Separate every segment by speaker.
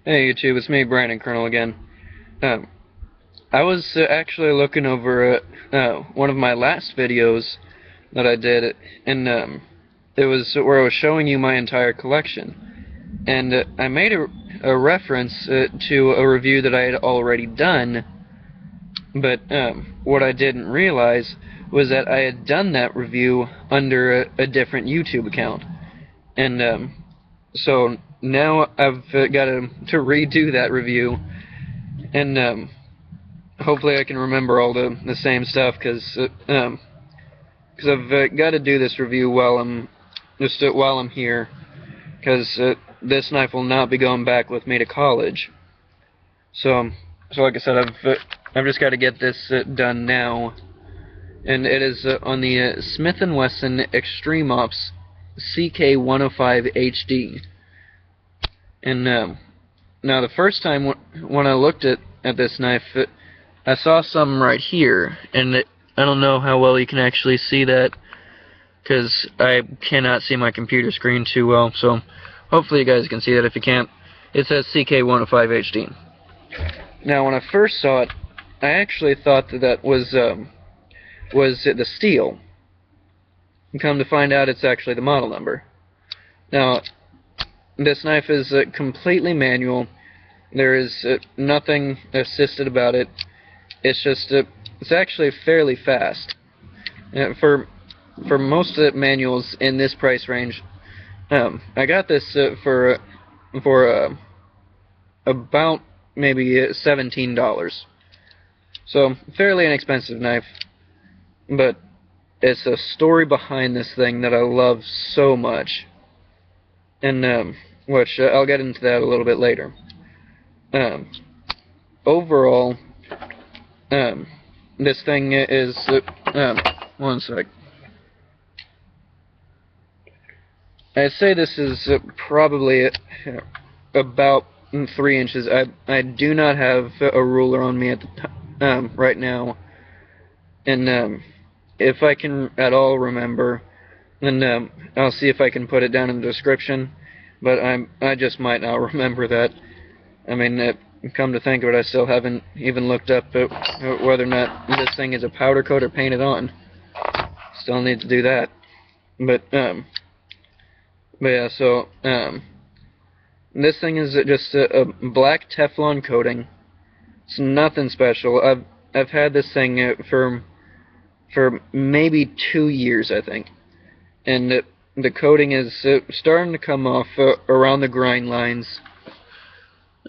Speaker 1: Hey YouTube, it's me, Brandon Colonel again. Um, I was actually looking over one of my last videos that I did, and it was where I was showing you my entire collection. And I made a reference to a review that I had already done, but what I didn't realize was that I had done that review under a different YouTube account. And so now I've got to redo that review, and hopefully I can remember all the same stuff, because I've got to do this review while I'm here, because this knife will not be going back with me to college. So like I said, I've just got to get this done now, and it is on the Smith & Wesson Extreme Ops CK105HD. And now the first time when I looked at this knife, I saw something right here, and I don't know how well you can actually see that, because I cannot see my computer screen too well, so hopefully you guys can see that. If you can't, it says CK105HD. Now when I first saw it, I actually thought that was the steel. And come to find out, it's actually the model number. Now, this knife is completely manual. There is nothing assisted about it. It's just it's actually fairly fast. For most of the manuals in this price range, I got this for about maybe $17. So fairly inexpensive knife, but it's a story behind this thing that I love so much, and which I'll get into that a little bit later. Overall, this thing is one sec. I'd say this is probably about 3 inches. I do not have a ruler on me at the right now, and if I can at all remember, then I'll see if I can put it down in the description. But I just might not remember that. I mean, come to think of it, I still haven't even looked up whether or not this thing is a powder coat or painted on. Still need to do that. But yeah, so this thing is just a black Teflon coating. It's nothing special. I've had this thing for maybe 2 years, I think, and the coating is starting to come off around the grind lines.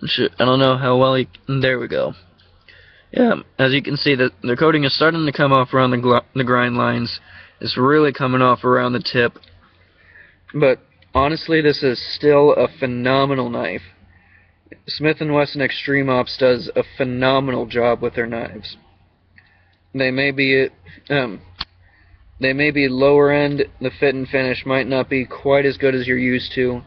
Speaker 1: I don't know how well there we go. Yeah, as you can see, the coating is starting to come off around the grind lines. It's really coming off around the tip. But honestly, this is still a phenomenal knife. Smith & Wesson Extreme Ops does a phenomenal job with their knives. They may be lower end, the fit and finish might not be quite as good as you're used to,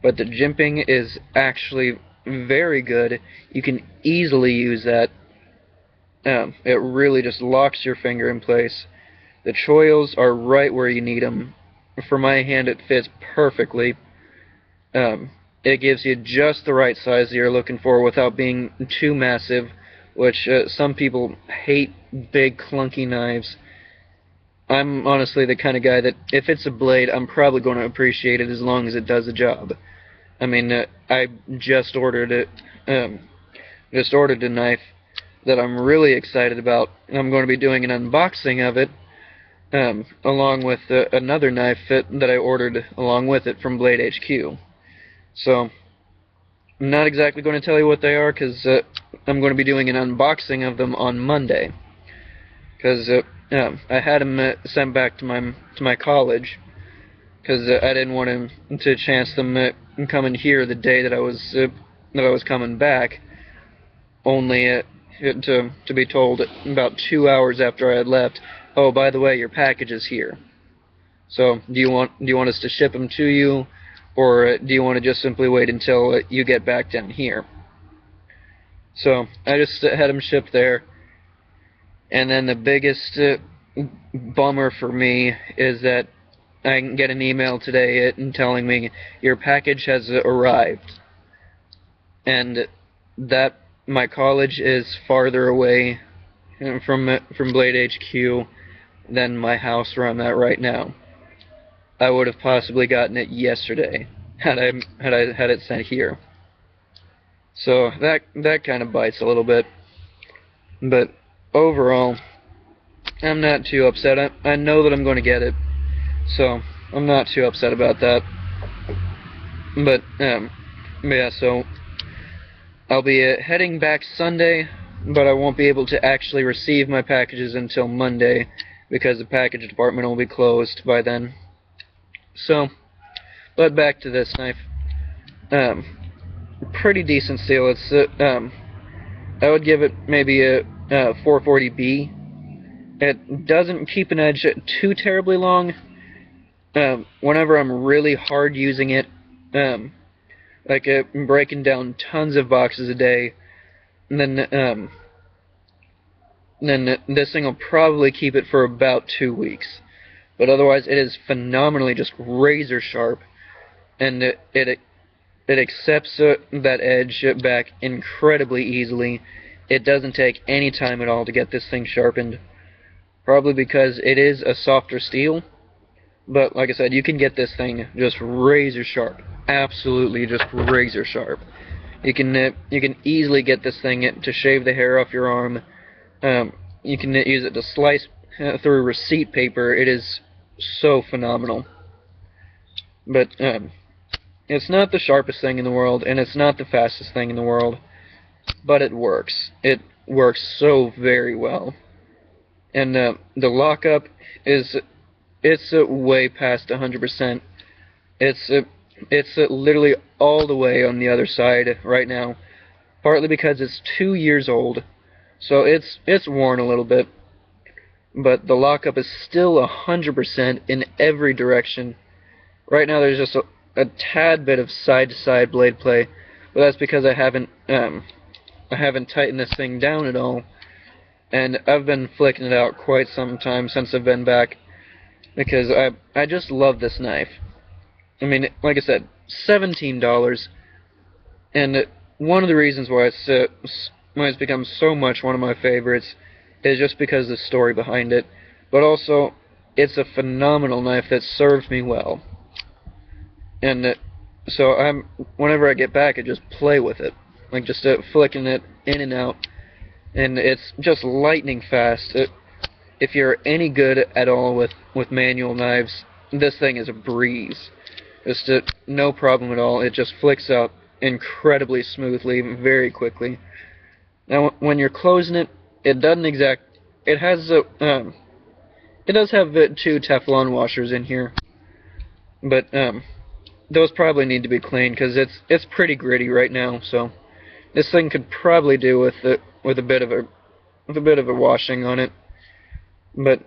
Speaker 1: but the jimping is actually very good. You can easily use that. It really just locks your finger in place. The choils are right where you need them. For my hand, it fits perfectly. It gives you just the right size that you're looking for without being too massive, which some people hate big clunky knives. I'm honestly the kind of guy that if it's a blade, I'm probably going to appreciate it as long as it does the job. I mean, I just ordered a knife that I'm really excited about. I'm going to be doing an unboxing of it, along with another knife that I ordered along with it from Blade HQ. So, I'm not exactly going to tell you what they are, because I'm going to be doing an unboxing of them on Monday. Because I had them sent back to my college, because I didn't want to chance them coming here the day that I was coming back, only to be told about 2 hours after I had left, oh, by the way, your package is here. So do you want us to ship them to you, or do you want to just simply wait until you get back down here? So I just had them shipped there. And then the biggest bummer for me is that I can get an email today telling me your package has arrived. and that my college is farther away from Blade HQ than my house where I'm at right now. I would have possibly gotten it yesterday had I had it sent here. So that kind of bites a little bit. But overall, I'm not too upset. I know that I'm going to get it, so I'm not too upset about that. But yeah, so I'll be heading back Sunday, but I won't be able to actually receive my packages until Monday because the package department will be closed by then. So, but back to this knife. Pretty decent steel. It's I would give it maybe a 440B. It doesn't keep an edge too terribly long. Whenever I'm really hard using it, like breaking down tons of boxes a day, and then this thing will probably keep it for about 2 weeks. But otherwise, it is phenomenally just razor sharp, and it accepts that edge back incredibly easily. It doesn't take any time at all to get this thing sharpened, probably because it is a softer steel. But like I said, you can get this thing just razor sharp, absolutely just razor sharp. You can easily get this thing to shave the hair off your arm. You can use it to slice through receipt paper. It is so phenomenal. But it's not the sharpest thing in the world, and it's not the fastest thing in the world, but it works. It works so very well. And the lockup is way past 100%. It's literally all the way on the other side right now, partly because it's 2 years old, so it's worn a little bit, but the lockup is still 100% in every direction. Right now there's just a tad bit of side-to-side blade play, but that's because I haven't tightened this thing down at all, and I've been flicking it out quite some time since I've been back, because I just love this knife. I mean, like I said, $17, and one of the reasons why it's become so much one of my favorites is just because of the story behind it, but also it's a phenomenal knife that served me well. And so whenever I get back, I just play with it, like just flicking it in and out, and it's just lightning fast. If you're any good at all with manual knives, this thing is a breeze. Just no problem at all. It just flicks out incredibly smoothly, very quickly. Now, when you're closing it, it has it does have 2 Teflon washers in here, but those probably need to be cleaned because it's pretty gritty right now. So this thing could probably do with a bit of a washing on it, but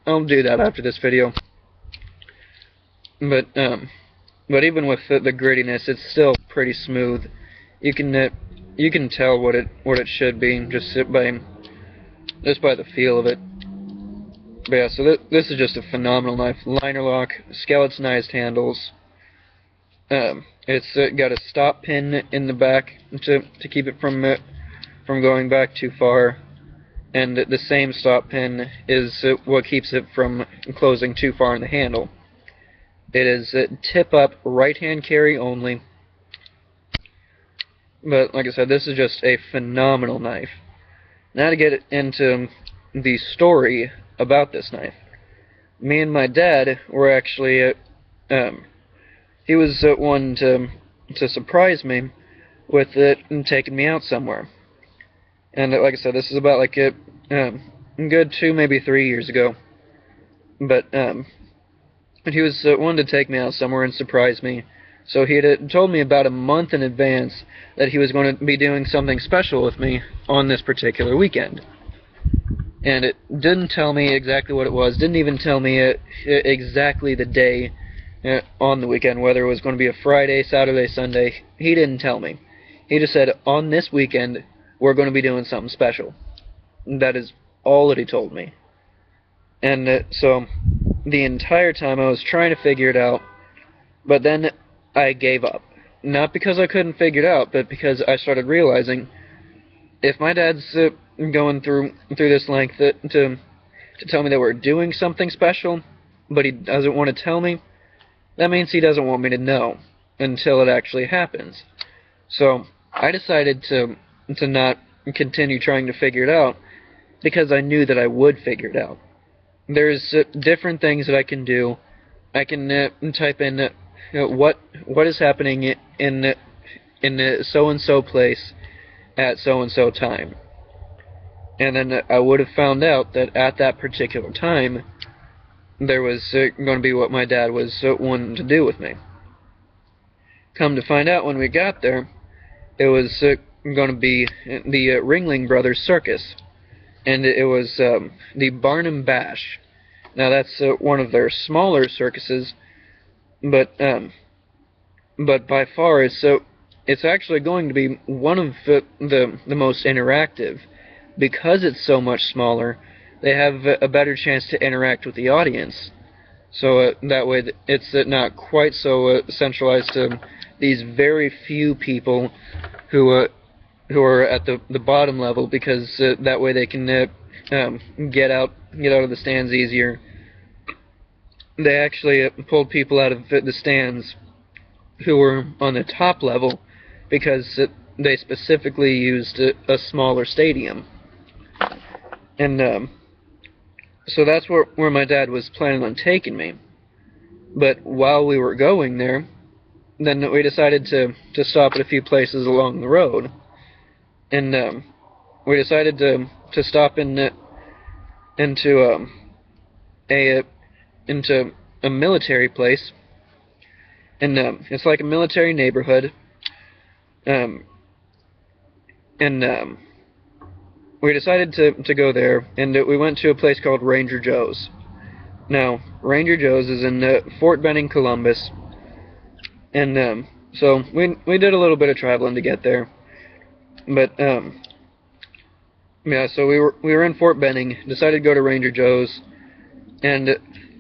Speaker 1: I'll do that after this video. But even with the grittiness, it's still pretty smooth. You can tell what it should be just by the feel of it. But yeah, so this is just a phenomenal knife. Liner lock, skeletonized handles. It's got a stop pin in the back to keep it from going back too far, and the same stop pin is what keeps it from closing too far in the handle. It is tip-up, right-hand carry only. But like I said, this is just a phenomenal knife. Now to get into the story about this knife. Me and my dad were actually, he was one to surprise me with it and taking me out somewhere. And like I said, this is about like a good 2, maybe 3 years ago. But he was wanted to take me out somewhere and surprise me. So he had told me about a month in advance that he was going to be doing something special with me on this particular weekend. And it didn't tell me exactly what it was, didn't even tell me exactly the day on the weekend, whether it was going to be a Friday, Saturday, Sunday. He didn't tell me. He just said, on this weekend, we're going to be doing something special. That is all that he told me. And so the entire time I was trying to figure it out, but then I gave up. not because I couldn't figure it out, but because I started realizing if my dad's going through this length to tell me that we're doing something special, but he doesn't want to tell me, that means he doesn't want me to know until it actually happens. So I decided to not continue trying to figure it out because I knew that I would figure it out. There's different things that I can do. I can type in what is happening in so and so place at so and so time, and then I would have found out that at that particular time there was going to be what my dad was wanting to do with me. Come to find out, when we got there, it was going to be the Ringling Brothers Circus, and it was the Barnum Bash. Now that's one of their smaller circuses, but by far it's actually going to be one of the most interactive. Because it's so much smaller, they have a better chance to interact with the audience. So that way it's not quite so centralized to these very few people who are at the bottom level, because that way they can get out of the stands easier. They actually pulled people out of the stands who were on the top level because they specifically used a smaller stadium. And so that's where my dad was planning on taking me. But while we were going there, then we decided to stop at a few places along the road. And we decided to stop into a military place. And it's like a military neighborhood. We decided to go there, and we went to a place called Ranger Joe's. Now, Ranger Joe's is in Fort Benning, Columbus, and so we did a little bit of traveling to get there. But yeah, so we were in Fort Benning, decided to go to Ranger Joe's, and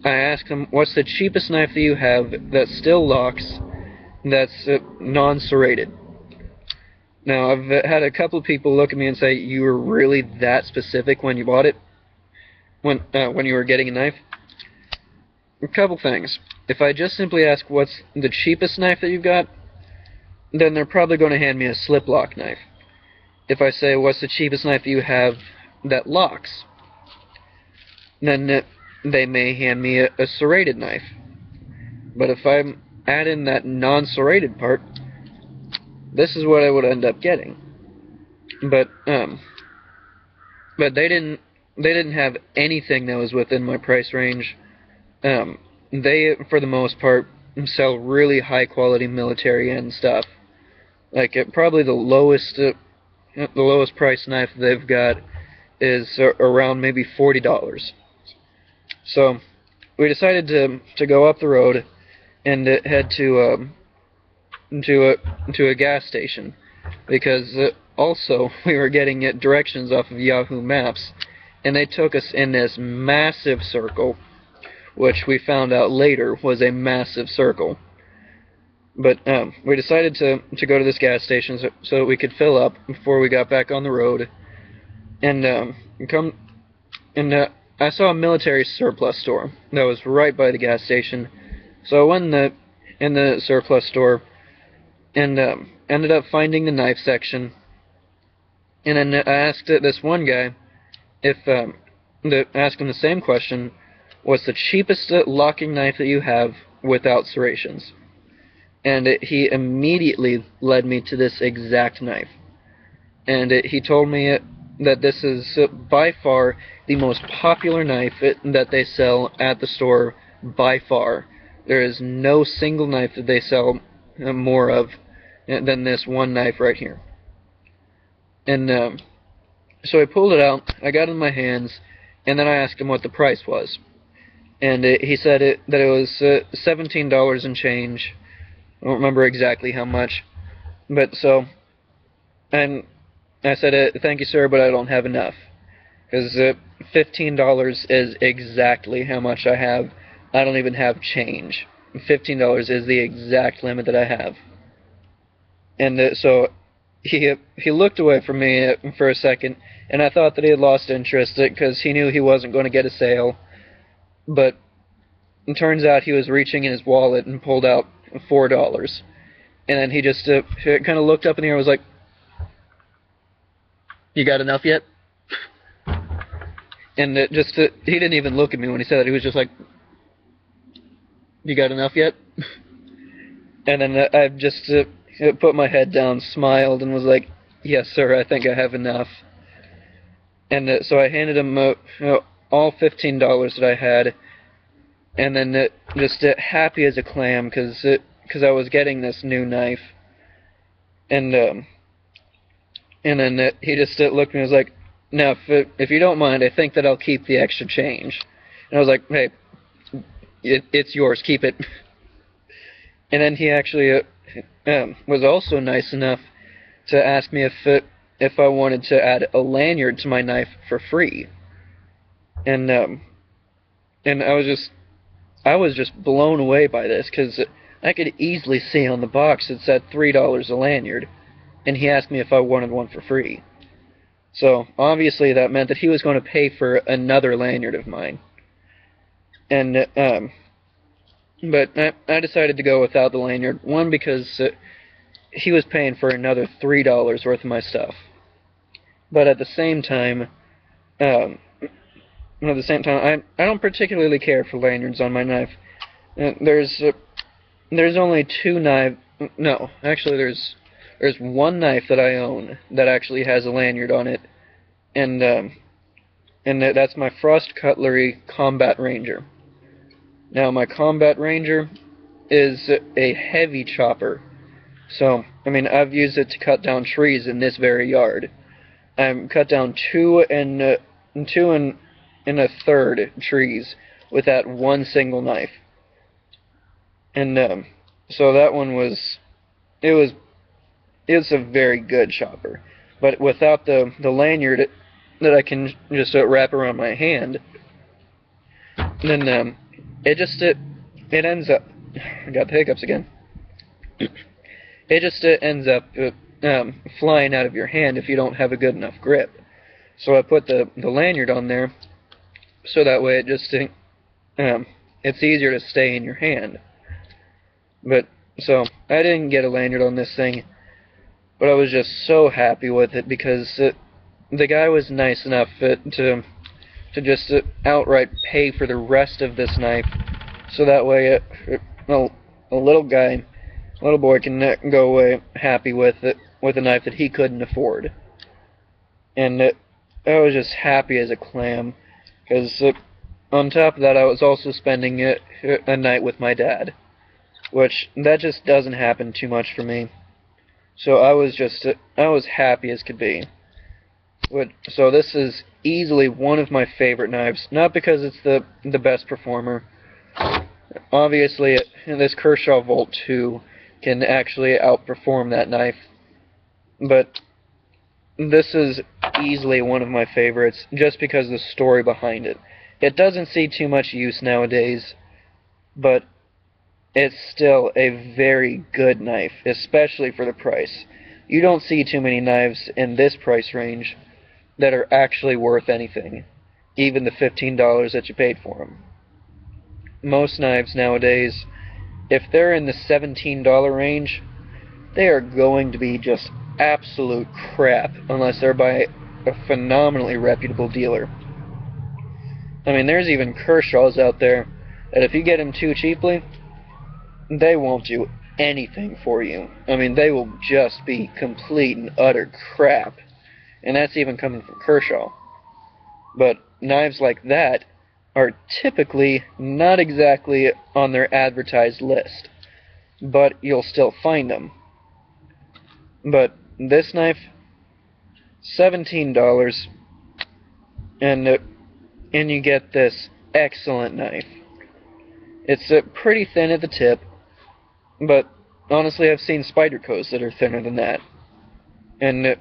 Speaker 1: I asked him, "What's the cheapest knife that you have that still locks, that's non-serrated?" Now, I've had a couple of people look at me and say, "You were really that specific when you bought it? When you were getting a knife?" A couple things. If I just simply ask, "What's the cheapest knife that you've got?" then they're probably going to hand me a slip lock knife. If I say, "What's the cheapest knife that you have that locks?" then they may hand me a serrated knife. But if I add in that non-serrated part, this is what I would end up getting. But they didn't have anything that was within my price range. They, for the most part, sell really high quality military end stuff. Like probably the lowest price knife they've got is around maybe $40. So we decided to go up the road and head to a gas station, because also we were getting directions off of Yahoo Maps, and they took us in this massive circle, which we found out later was a massive circle. But we decided to go to this gas station so that we could fill up before we got back on the road. And I saw a military surplus store that was right by the gas station. So I went in the surplus store and ended up finding the knife section. And then I asked this one guy asked him the same question: "What's the cheapest locking knife that you have without serrations?" And he immediately led me to this exact knife. And he told me that this is by far the most popular knife that they sell at the store, by far. There is no single knife that they sell more of than this one knife right here. And so I pulled it out, I got it in my hands, and then I asked him what the price was. And he said that it was $17 and change. I don't remember exactly how much. But so, and I said, "Thank you, sir, but I don't have enough." Because $15 is exactly how much I have. I don't even have change. $15 is the exact limit that I have. And so he looked away from me for a second, and I thought that he had lost interest because he knew he wasn't going to get a sale. But it turns out he was reaching in his wallet and pulled out $4. And then he just kind of looked up in the air and was like, "You got enough yet?" And he didn't even look at me when he said that. He was just like, "You got enough yet?" And then I just put my head down, smiled, and was like, "Yes, sir, I think I have enough." And so I handed him all $15 that I had, and then just happy as a clam because I was getting this new knife. And then he just looked at me and was like, "Now, if you don't mind, I think that I'll keep the extra change." And I was like, "Hey, it's yours, keep it." And then he actually was also nice enough to ask me if I wanted to add a lanyard to my knife for free. And I was just blown away by this because I could easily see on the box it said $3 a lanyard, and he asked me if I wanted one for free. So obviously that meant that he was going to pay for another lanyard of mine. And but I decided to go without the lanyard. One, because he was paying for another $3 worth of my stuff. But at the same time, I don't particularly care for lanyards on my knife. There's only two knives. No, actually, there's one knife that I own that actually has a lanyard on it, and that's my Frost Cutlery Combat Ranger. Now, my Combat Ranger is a heavy chopper, so I mean I've used it to cut down trees in this very yard. I've cut down two and a third trees with that one single knife, and so that one was it's a very good chopper, but without the lanyard that I can just wrap around my hand, then it ends up, I got the hiccups again. It just ends up flying out of your hand if you don't have a good enough grip. So I put the lanyard on there, so that way it's easier to stay in your hand. But so I didn't get a lanyard on this thing, but I was just so happy with it because the guy was nice enough to just outright pay for the rest of this knife, so that way a little boy can go away happy with a knife that he couldn't afford. And I was just happy as a clam, because on top of that I was also spending a night with my dad, which that just doesn't happen too much for me. So I was happy as could be. So this is easily one of my favorite knives, not because it's the best performer. Obviously, this Kershaw Volt 2 can actually outperform that knife, but this is easily one of my favorites just because of the story behind it. It doesn't see too much use nowadays, but it's still a very good knife, especially for the price. You don't see too many knives in this price range that are actually worth anything, even the $15 that you paid for them. Most knives nowadays, if they're in the $17 range, they are going to be just absolute crap unless they're by a phenomenally reputable dealer. I mean, there's even Kershaws out there that if you get them too cheaply, they won't do anything for you. I mean, they will just be complete and utter crap. And that's even coming from Kershaw. But knives like that are typically not exactly on their advertised list, but you'll still find them. But this knife, $17, and you get this excellent knife. It's pretty thin at the tip, but honestly I've seen Spydercos that are thinner than that. And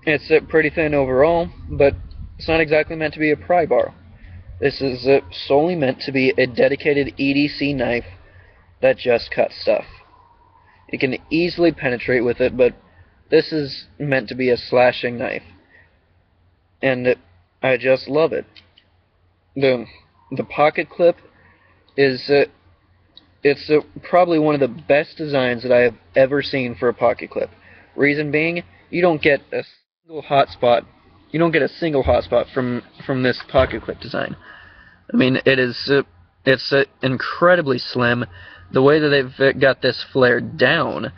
Speaker 1: it's pretty thin overall, but it's not exactly meant to be a pry bar. This is solely meant to be a dedicated EDC knife that just cuts stuff. You can easily penetrate with it, but this is meant to be a slashing knife, and I just love it. The pocket clip is it's probably one of the best designs that I have ever seen for a pocket clip. Reason being, you don't get a single hotspot. You don't get a single hotspot from this pocket clip design. I mean, it's incredibly slim. The way that they've got this flared down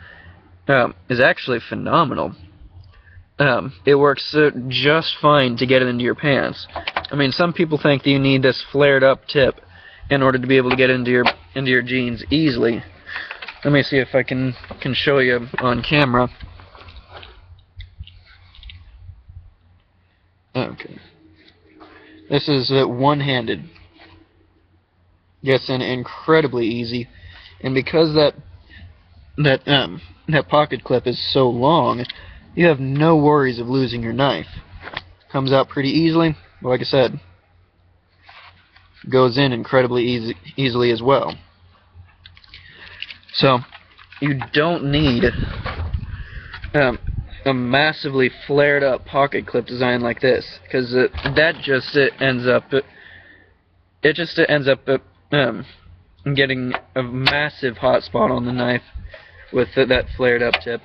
Speaker 1: is actually phenomenal. It works just fine to get it into your pants. I mean, some people think that you need this flared up tip in order to be able to get into your jeans easily. Let me see if I can show you on camera. Okay. This is one-handed. Gets in incredibly easy, and because that pocket clip is so long, you have no worries of losing your knife. Comes out pretty easily, but like I said, goes in incredibly easily as well. So you don't need a massively flared up pocket clip design like this, because that just ends up getting a massive hot spot on the knife with that flared up tip.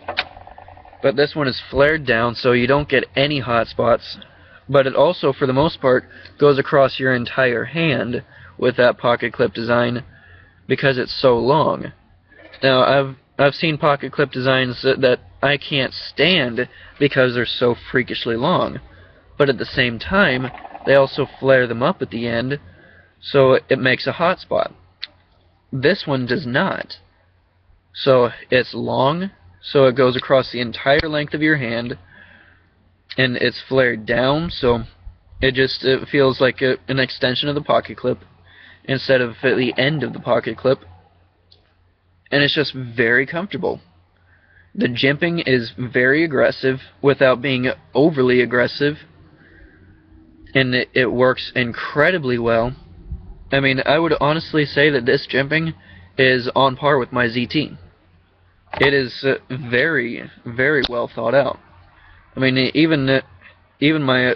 Speaker 1: But this one is flared down, so you don't get any hot spots. But it also, for the most part, goes across your entire hand with that pocket clip design because it's so long. Now, I've seen pocket clip designs that I can't stand because they're so freakishly long. But at the same time, they also flare them up at the end, so it makes a hot spot. This one does not. So it's long, so it goes across the entire length of your hand, and it's flared down, so it feels like an extension of the pocket clip instead of at the end of the pocket clip, and it's just very comfortable. The jimping is very aggressive without being overly aggressive, and it works incredibly well. I mean, I would honestly say that this jimping is on par with my ZT. It is very, very well thought out. I mean, even my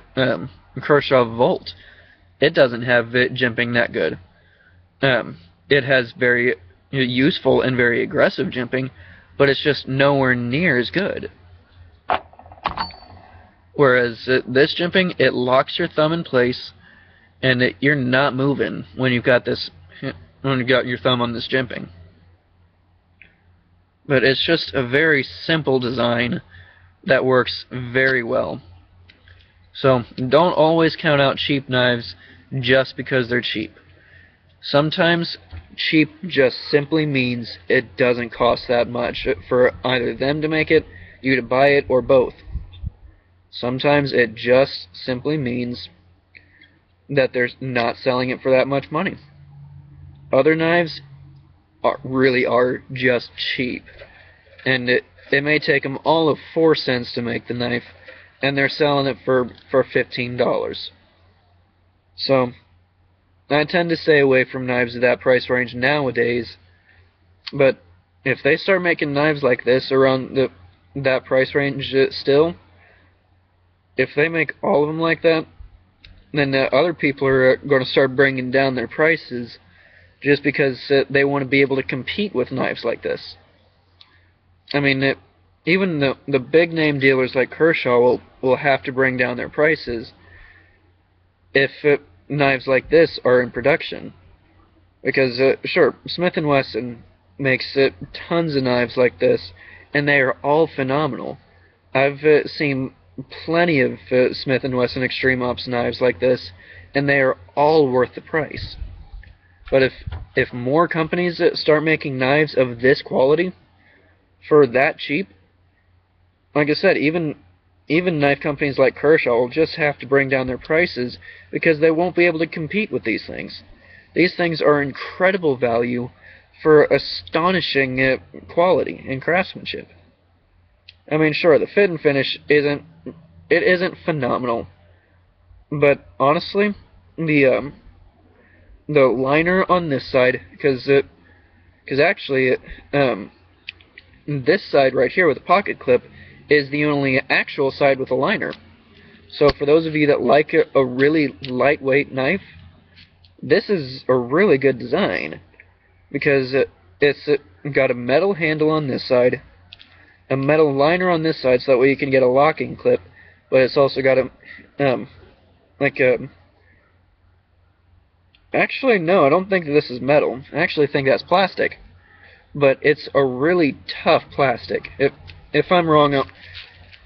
Speaker 1: Kershaw Volt, it doesn't have it jimping that good. It has very useful and very aggressive jimping, but it's just nowhere near as good. Whereas this jimping, it locks your thumb in place, and you're not moving when you've got your thumb on this jimping. But it's just a very simple design that works very well. So don't always count out cheap knives just because they're cheap. Sometimes cheap just simply means it doesn't cost that much for either them to make it, you to buy it, or both. Sometimes it just simply means that they're not selling it for that much money. Other knives really are just cheap, and it may take them all of 4 cents to make the knife, and they're selling it for $15. So I tend to stay away from knives of that price range nowadays, but if they start making knives like this around that price range still, if they make all of them like that, then other people are going to start bringing down their prices just because they want to be able to compete with knives like this. I mean, even the big name dealers like Kershaw will have to bring down their prices if knives like this are in production. Because, sure, Smith & Wesson makes tons of knives like this, and they are all phenomenal. I've seen plenty of Smith & Wesson Extreme Ops knives like this, and they are all worth the price. But if more companies start making knives of this quality for that cheap, like I said, even knife companies like Kershaw will just have to bring down their prices because they won't be able to compete with these things. These things are incredible value for astonishing quality and craftsmanship. I mean, sure, the fit and finish isn't phenomenal, but honestly, the liner on this side, because actually this side right here with a pocket clip is the only actual side with a liner. So for those of you that like a really lightweight knife, this is a really good design, because it's got a metal handle on this side, a metal liner on this side, so that way you can get a locking clip, but it's also got a, actually no, I don't think that this is metal. I actually think that's plastic, but it's a really tough plastic. If I'm wrong,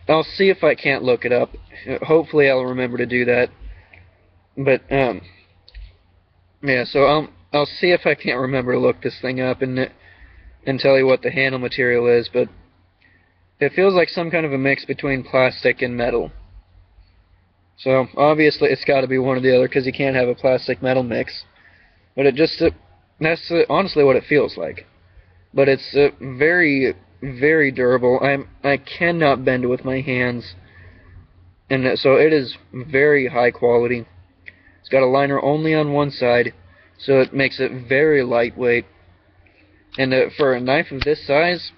Speaker 1: I'll see if I can't look it up. Hopefully I'll remember to do that. But yeah, so I'll see if I can't remember to look this thing up and tell you what the handle material is, but it feels like some kind of a mix between plastic and metal. So obviously it's got to be one or the other, because you can't have a plastic metal mix. But that's honestly what it feels like. But it's very, very durable. I cannot bend it with my hands, and so it is very high quality. It's got a liner only on one side, so it makes it very lightweight. And for a knife of this size,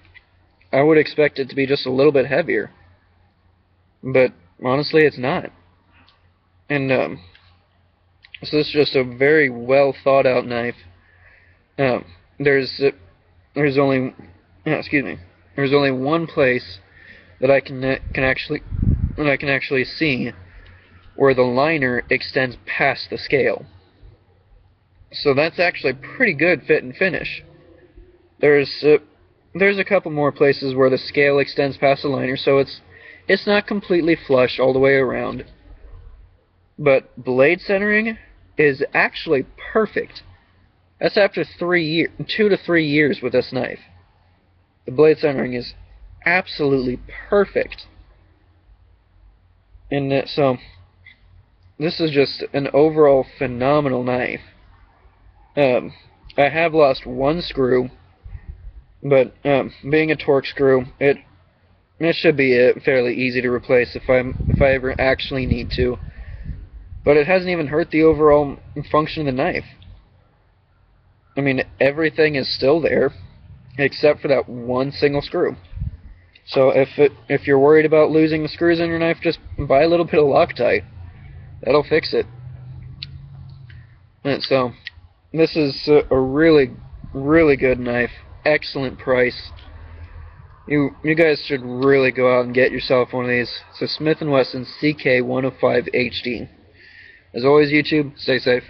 Speaker 1: I would expect it to be just a little bit heavier. But honestly, it's not. And so this is just a very well thought out knife. There's only one place that I can actually see where the liner extends past the scale. So that's actually pretty good fit and finish. There's a couple more places where the scale extends past the liner, so it's not completely flush all the way around. But blade centering is actually perfect. That's after 2 to 3 years with this knife. The blade centering is absolutely perfect. And so this is just an overall phenomenal knife. I have lost one screw, but being a torque screw, it should be fairly easy to replace if I ever actually need to. But it hasn't even hurt the overall function of the knife. I mean, everything is still there, except for that one single screw. So if you're worried about losing the screws in your knife, just buy a little bit of Loctite. That'll fix it. And so this is a really, really good knife. Excellent price. You guys should really go out and get yourself one of these. It's a Smith & Wesson CK105HD. As always, YouTube, stay safe.